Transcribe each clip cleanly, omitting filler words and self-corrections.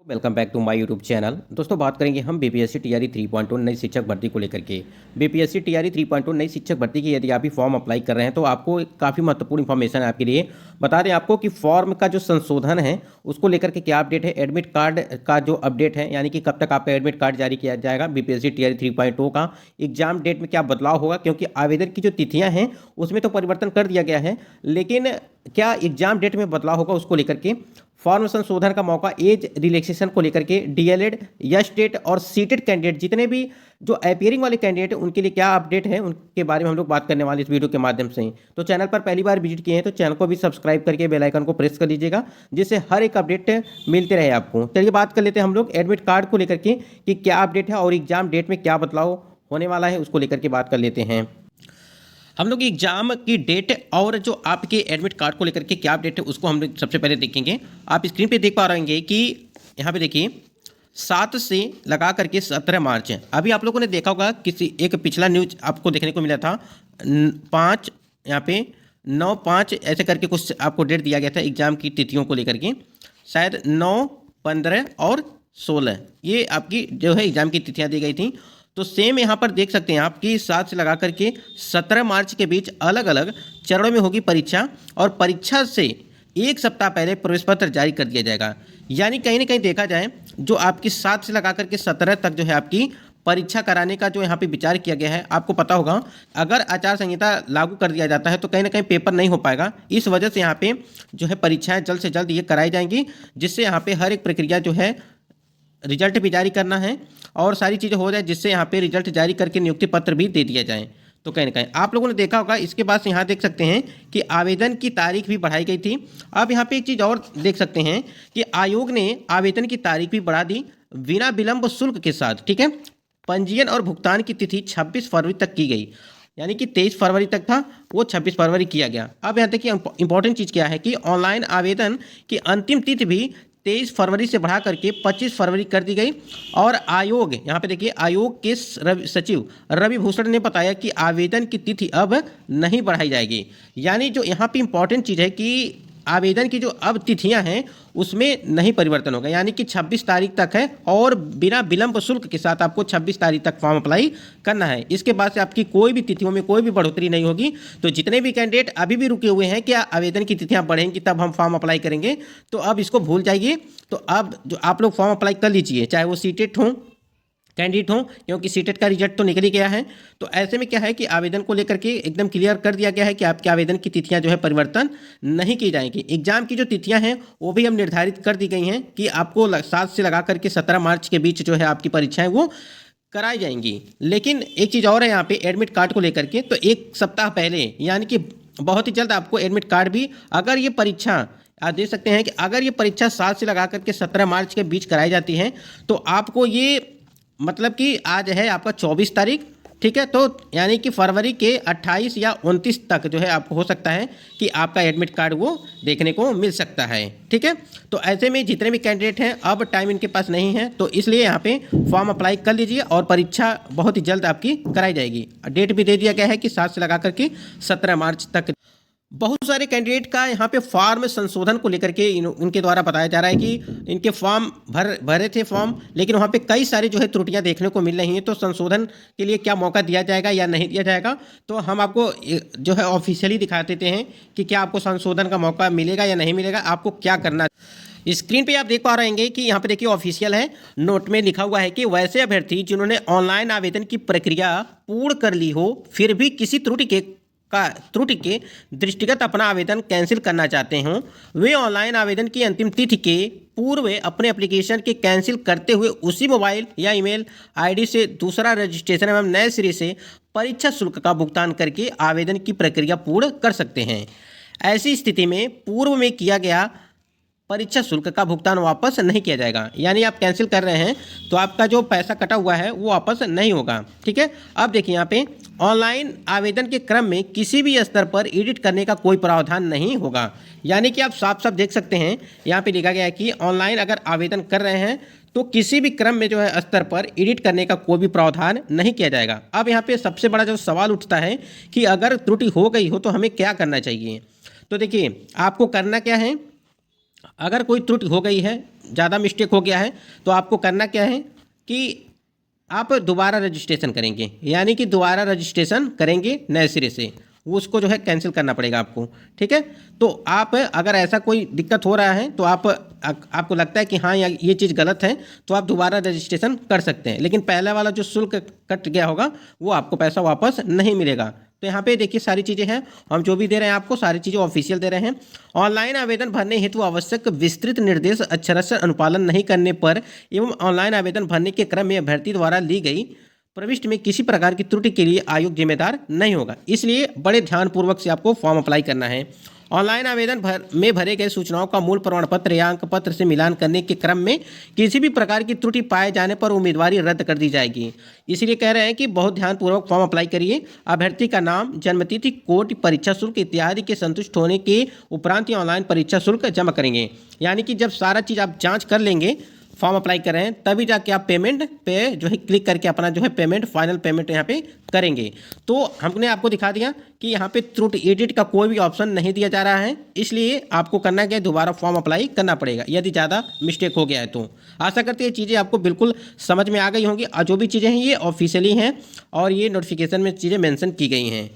Welcome back to my YouTube channel. दोस्तों बात करेंगे हम बीपीएससी टीआरई 3.0 नई शिक्षक भर्ती को लेकर के। बीपीएससी टीआरई 3.0 नई शिक्षक भर्ती की यदि आप भी फॉर्म अप्लाई कर रहे हैं तो आपको काफ़ी महत्वपूर्ण इन्फॉर्मेशन है आपके लिए। बता दें आपको कि फॉर्म का जो संशोधन है उसको लेकर के क्या अपडेट है। एडमिट कार्ड का जो अपडेट है यानी कि कब तक आपका एडमिट कार्ड जारी किया जाएगा। बीपीएससी टीआरई 3.0 का एग्जाम डेट में क्या बदलाव होगा, क्योंकि आवेदन की जो तिथियाँ हैं उसमें तो परिवर्तन कर दिया गया है, लेकिन क्या एग्जाम डेट में बदलाव होगा उसको लेकर के। फॉर्म संशोधन का मौका एज रिलैक्सेशन को लेकर के डीएलएड या स्टेट और सीटेड कैंडिडेट जितने भी जो अपियरिंग वाले कैंडिडेट हैं उनके लिए क्या अपडेट है उनके बारे में हम लोग बात करने वाले इस वीडियो के माध्यम से। तो चैनल पर पहली बार विजिट किए हैं तो चैनल को भी सब्सक्राइब करके बेल आइकन को प्रेस कर लीजिएगा, जिससे हर एक अपडेट मिलते रहे आपको। चलिए बात कर लेते हैं हम लोग एडमिट कार्ड को लेकर के कि क्या अपडेट है और एग्जाम डेट में क्या बदलाव होने वाला है उसको लेकर के बात कर लेते हैं। हम लोग एग्जाम की डेट और जो आपके एडमिट कार्ड को लेकर के क्या अपडेट है उसको हम लोग सबसे पहले देखेंगे। आप स्क्रीन पे देख पा रहे हैं कि यहाँ पे देखिए 7 से लगा करके 17 मार्च है। अभी आप लोगों ने देखा होगा किसी एक पिछला न्यूज आपको देखने को मिला था 5 यहाँ पे 9-5 ऐसे करके कुछ आपको डेट दिया गया था एग्जाम की तिथियों को लेकर के, शायद 9, 15 और 16 ये आपकी जो है एग्जाम की तिथियाँ दी गई थी। तो सेम यहाँ पर देख सकते हैं आप कि 7 से लगा करके 17 मार्च के बीच अलग अलग चरणों में होगी परीक्षा, और परीक्षा से एक सप्ताह पहले प्रवेश पत्र जारी कर दिया जाएगा। यानी कहीं ना कहीं देखा जाए जो आपकी 7 से लगा करके 17 तक जो है आपकी परीक्षा कराने का जो यहाँ पे विचार किया गया है। आपको पता होगा अगर आचार संहिता लागू कर दिया जाता है तो कहीं ना कहीं पेपर नहीं हो पाएगा। इस वजह से यहाँ पे जो है परीक्षाएँ जल्द से जल्द ये कराई जाएंगी, जिससे यहाँ पे हर एक प्रक्रिया जो है रिजल्ट भी जारी करना है और सारी चीज़ें हो जाए, जिससे यहाँ पे रिजल्ट जारी करके नियुक्ति पत्र भी दे दिया जाए। तो कहीं ना कहीं आप लोगों ने देखा होगा इसके बाद यहाँ देख सकते हैं कि आवेदन की तारीख भी बढ़ाई गई थी। अब यहाँ पे एक चीज़ और देख सकते हैं कि आयोग ने आवेदन की तारीख भी बढ़ा दी बिना विलंब शुल्क के साथ। ठीक है, पंजीयन और भुगतान की तिथि 26 फरवरी तक की गई, यानी कि 23 फरवरी तक था वो 26 फरवरी किया गया। अब यहाँ देखिए इंपॉर्टेंट चीज़ क्या है कि ऑनलाइन आवेदन की अंतिम तिथि भी 23 फरवरी से बढ़ा करके 25 फरवरी कर दी गई। और आयोग यहाँ पे देखिए आयोग के सचिव रवि भूषण ने बताया कि आवेदन की तिथि अब नहीं बढ़ाई जाएगी। यानी जो यहाँ पे इंपॉर्टेंट चीज़ है कि आवेदन की जो अब तिथियां हैं उसमें नहीं परिवर्तन होगा, यानी कि 26 तारीख तक है और बिना विलंब शुल्क के साथ आपको 26 तारीख तक फॉर्म अप्लाई करना है। इसके बाद से आपकी कोई भी तिथियों में कोई भी बढ़ोतरी नहीं होगी। तो जितने भी कैंडिडेट अभी भी रुके हुए हैं कि आवेदन की तिथियां बढ़ेंगी तब हम फॉर्म अप्लाई करेंगे, तो अब इसको भूल जाइए। तो अब जो आप लोग फॉर्म अप्लाई कर लीजिए, चाहे वो सीटेट हों कैंडिडेट हों, क्योंकि सीटेट का रिजल्ट तो निकल ही गया है। तो ऐसे में क्या है कि आवेदन को लेकर के एकदम क्लियर कर दिया गया है कि आपके आवेदन की तिथियां जो है परिवर्तन नहीं की जाएंगी। एग्जाम की जो तिथियां हैं वो भी हम निर्धारित कर दी गई हैं कि आपको 7 से लगा करके 17 मार्च के बीच जो है आपकी परीक्षाएं वो कराई जाएंगी। लेकिन एक चीज़ और है यहाँ पे एडमिट कार्ड को लेकर के, तो एक सप्ताह पहले यानी कि बहुत ही जल्द आपको एडमिट कार्ड भी, अगर ये परीक्षा आप देख सकते हैं कि अगर ये परीक्षा 7 से लगा करके 17 मार्च के बीच कराई जाती है तो आपको ये मतलब कि आज है आपका 24 तारीख, ठीक है, तो यानी कि फरवरी के 28 या 29 तक जो है आपको हो सकता है कि आपका एडमिट कार्ड वो देखने को मिल सकता है। ठीक है, तो ऐसे में जितने भी कैंडिडेट हैं अब टाइम इनके पास नहीं है, तो इसलिए यहाँ पे फॉर्म अप्लाई कर लीजिए और परीक्षा बहुत ही जल्द आपकी कराई जाएगी। डेट भी दे दिया गया है कि 7 से लगा करके 17 मार्च तक। बहुत सारे कैंडिडेट का यहाँ पे फॉर्म संशोधन को लेकर के इनके द्वारा बताया जा रहा है कि इनके फॉर्म भरे थे फॉर्म, लेकिन वहाँ पे कई सारी जो है त्रुटियां देखने को मिल रही हैं। तो संशोधन के लिए क्या मौका दिया जाएगा या नहीं दिया जाएगा, तो हम आपको जो है ऑफिशियली दिखा देते हैं कि क्या आपको संशोधन का मौका मिलेगा या नहीं मिलेगा, आपको क्या करना। स्क्रीन पे आप देख पा रहे हैं कि यहाँ पे देखिए ऑफिशियल है, नोट में लिखा हुआ है कि वैसे अभ्यर्थी जिन्होंने ऑनलाइन आवेदन की प्रक्रिया पूर्ण कर ली हो फिर भी किसी त्रुटि के दृष्टिगत अपना आवेदन कैंसिल करना चाहते हों, वे ऑनलाइन आवेदन की अंतिम तिथि के पूर्व अपने एप्लीकेशन के कैंसिल करते हुए उसी मोबाइल या ईमेल आईडी से दूसरा रजिस्ट्रेशन एवं नए सिरे से परीक्षा शुल्क का भुगतान करके आवेदन की प्रक्रिया पूर्ण कर सकते हैं। ऐसी स्थिति में पूर्व में किया गया परीक्षा शुल्क का भुगतान वापस नहीं किया जाएगा। यानी आप कैंसिल कर रहे हैं तो आपका जो पैसा कटा हुआ है वो वापस नहीं होगा। ठीक है, अब देखिए यहाँ पे ऑनलाइन आवेदन के क्रम में किसी भी स्तर पर एडिट करने का कोई प्रावधान नहीं होगा। यानी कि आप साफ साफ देख सकते हैं यहाँ पे लिखा गया है कि ऑनलाइन अगर आवेदन कर रहे हैं तो किसी भी क्रम में जो है स्तर पर एडिट करने का कोई भी प्रावधान नहीं किया जाएगा। अब यहाँ पे सबसे बड़ा जो सवाल उठता है कि अगर त्रुटि हो गई हो तो हमें क्या करना चाहिए। तो देखिए आपको करना क्या है, अगर कोई त्रुटि हो गई है, ज़्यादा मिस्टेक हो गया है, तो आपको करना क्या है कि आप दोबारा रजिस्ट्रेशन करेंगे, यानी कि दोबारा रजिस्ट्रेशन करेंगे नए सिरे से, उसको जो है कैंसिल करना पड़ेगा आपको। ठीक है, तो आप अगर ऐसा कोई दिक्कत हो रहा है तो आपको लगता है कि हाँ ये चीज़ गलत है, तो आप दोबारा रजिस्ट्रेशन कर सकते हैं, लेकिन पहले वाला जो शुल्क कट गया होगा वो आपको पैसा वापस नहीं मिलेगा। तो यहाँ पे देखिए सारी चीज़ें हैं, हम जो भी दे रहे हैं आपको सारी चीज़ें ऑफिशियल दे रहे हैं। ऑनलाइन आवेदन भरने हेतु आवश्यक विस्तृत निर्देश अक्षरशः अनुपालन नहीं करने पर एवं ऑनलाइन आवेदन भरने के क्रम में अभ्यर्थी द्वारा ली गई प्रविष्टि में किसी प्रकार की त्रुटि के लिए आयोग जिम्मेदार नहीं होगा। इसलिए बड़े ध्यानपूर्वक से आपको फॉर्म अप्लाई करना है। ऑनलाइन आवेदन में भरे गए सूचनाओं का मूल प्रमाण पत्र या अंक पत्र से मिलान करने के क्रम में किसी भी प्रकार की त्रुटि पाए जाने पर उम्मीदवारी रद्द कर दी जाएगी। इसलिए कह रहे हैं कि बहुत ध्यानपूर्वक फॉर्म अप्लाई करिए। अभ्यर्थी का नाम, जन्मतिथि, कोटि, परीक्षा शुल्क इत्यादि के संतुष्ट होने के उपरांत ही ऑनलाइन परीक्षा शुल्क जमा करेंगे। यानी कि जब सारा चीज़ आप जाँच कर लेंगे, फॉर्म अप्लाई कर रहे हैं, तभी जाके आप पेमेंट पे जो है क्लिक करके अपना जो है पेमेंट, फाइनल पेमेंट यहाँ पे करेंगे। तो हमने आपको दिखा दिया कि यहाँ पे त्रुटि एडिट का कोई भी ऑप्शन नहीं दिया जा रहा है, इसलिए आपको करना क्या है, दोबारा फॉर्म अप्लाई करना पड़ेगा यदि ज़्यादा मिस्टेक हो गया है तो। आशा करते हैं ये चीज़ें आपको बिल्कुल समझ में आ गई होंगी, और जो भी चीज़ें हैं ये ऑफिशियली हैं और ये नोटिफिकेशन में चीज़ें मेंशन की गई हैं।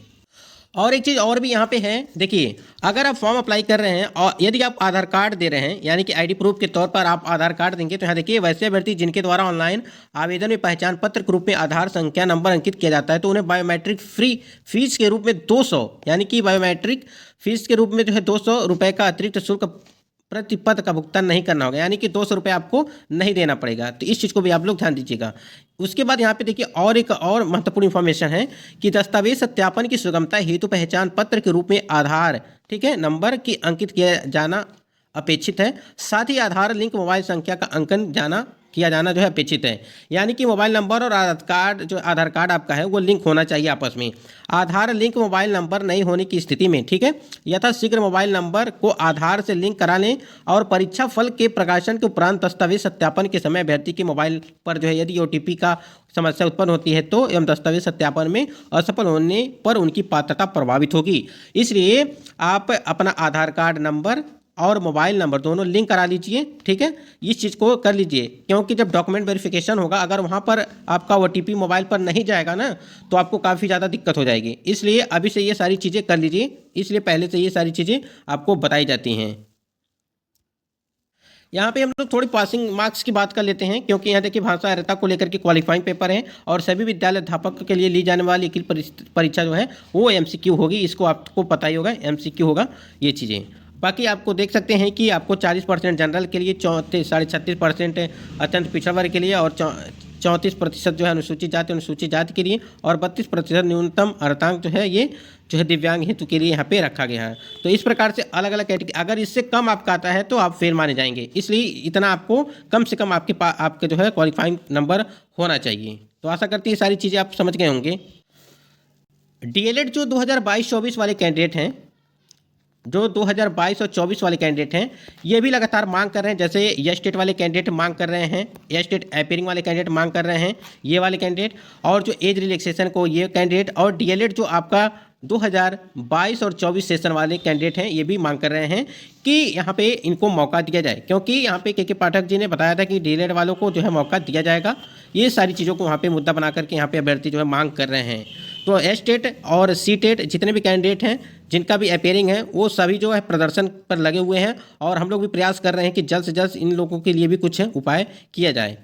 और एक चीज़ और भी यहाँ पे है, देखिए अगर आप फॉर्म अप्लाई कर रहे हैं और यदि आप आधार कार्ड दे रहे हैं, यानी कि आईडी प्रूफ के तौर पर आप आधार कार्ड देंगे, तो यहाँ देखिए वैसे अभ्यर्थी जिनके द्वारा ऑनलाइन आवेदन में पहचान पत्र के रूप में आधार संख्या नंबर अंकित किया जाता है, तो उन्हें बायोमेट्रिक फ्री फीस के रूप में 200, यानी कि बायोमेट्रिक फीस के रूप में जो है 200 रुपये का अतिरिक्त शुल्क प्रतिपद का भुगतान नहीं करना होगा, यानी कि 200 रुपये आपको नहीं देना पड़ेगा। तो इस चीज़ को भी आप लोग ध्यान दीजिएगा। उसके बाद यहाँ पे देखिए और एक और महत्वपूर्ण इंफॉर्मेशन है कि दस्तावेज सत्यापन की सुगमता हेतु पहचान पत्र के रूप में आधार, ठीक है, नंबर की अंकित किया जाना अपेक्षित है। साथ ही आधार लिंक मोबाइल संख्या का अंकन किया जाना जो है अपेक्षित है, यानी कि मोबाइल नंबर और आधार कार्ड आपका है वो लिंक होना चाहिए आपस में। आधार लिंक मोबाइल नंबर नहीं होने की स्थिति में, ठीक है, यथाशीघ्र मोबाइल नंबर को आधार से लिंक करा लें। और परीक्षा फल के प्रकाशन के उपरांत दस्तावेज सत्यापन के समय अभ्यर्थी के मोबाइल पर जो है यदि OTP का समस्या उत्पन्न होती है तो एवं दस्तावेज सत्यापन में असफल होने पर उनकी पात्रता प्रभावित होगी। इसलिए आप अपना आधार कार्ड नंबर और मोबाइल नंबर दोनों लिंक करा लीजिए, ठीक है, इस चीज़ को कर लीजिए, क्योंकि जब डॉक्यूमेंट वेरिफिकेशन होगा अगर वहाँ पर आपका OTP मोबाइल पर नहीं जाएगा ना, तो आपको काफ़ी ज़्यादा दिक्कत हो जाएगी। इसलिए अभी से ये सारी चीज़ें कर लीजिए, इसलिए पहले से ये सारी चीज़ें आपको बताई जाती हैं। यहाँ पे हम लोग थोड़ी पासिंग मार्क्स की बात कर लेते हैं, क्योंकि यहाँ देखिए भाषा अर्हता को लेकर के क्वालिफाइंग पेपर है और सभी विद्यालय अध्यापक के लिए ली जाने वाली लिखित परीक्षा जो है वो MCQ होगी। इसको आपको पता ही होगा, MCQ होगा ये चीज़ें। बाकी आपको देख सकते हैं कि आपको 40% जनरल के लिए, 36.5% अत्यंत पिछड़ा वर्ग के लिए और 34% जो है अनुसूचित जाति के लिए और 32% न्यूनतम अर्हतांक जो है ये जो है दिव्यांग हेतु के लिए यहाँ पे रखा गया है। तो इस प्रकार से अलग अलग कैटेगरी, अगर इससे कम आपका आता है तो आप फेल माने जाएंगे, इसलिए इतना आपको कम से कम आपके जो है क्वालिफाइंग नंबर होना चाहिए। तो आशा करती है सारी चीज़ें आप समझ गए होंगे। DLED जो 2022-24 वाले कैंडिडेट हैं, जो 2022 और 24 वाले कैंडिडेट हैं, ये भी लगातार मांग कर रहे हैं। जैसे ये स्टेट वाले कैंडिडेट मांग कर रहे हैं, ये स्टेट अपीयरिंग वाले कैंडिडेट मांग कर रहे हैं, ये वाले कैंडिडेट, और जो एज रिलैक्सेशन को ये कैंडिडेट, और DLED जो आपका 2022 और 24 सेशन वाले कैंडिडेट हैं ये भी मांग कर रहे हैं कि यहाँ पे इनको मौका दिया जाए, क्योंकि यहाँ पे के पाठक जी ने बताया था कि DLED वालों को जो है मौका दिया जाएगा। ये सारी चीज़ों को वहाँ पे मुद्दा बना करके यहाँ पे अभ्यर्थी जो है मांग कर रहे हैं। तो स्टेट और CTET जितने भी कैंडिडेट हैं जिनका भी अपीयरिंग है वो सभी जो है प्रदर्शन पर लगे हुए हैं, और हम लोग भी प्रयास कर रहे हैं कि जल्द से जल्द इन लोगों के लिए भी कुछ उपाय किया जाए।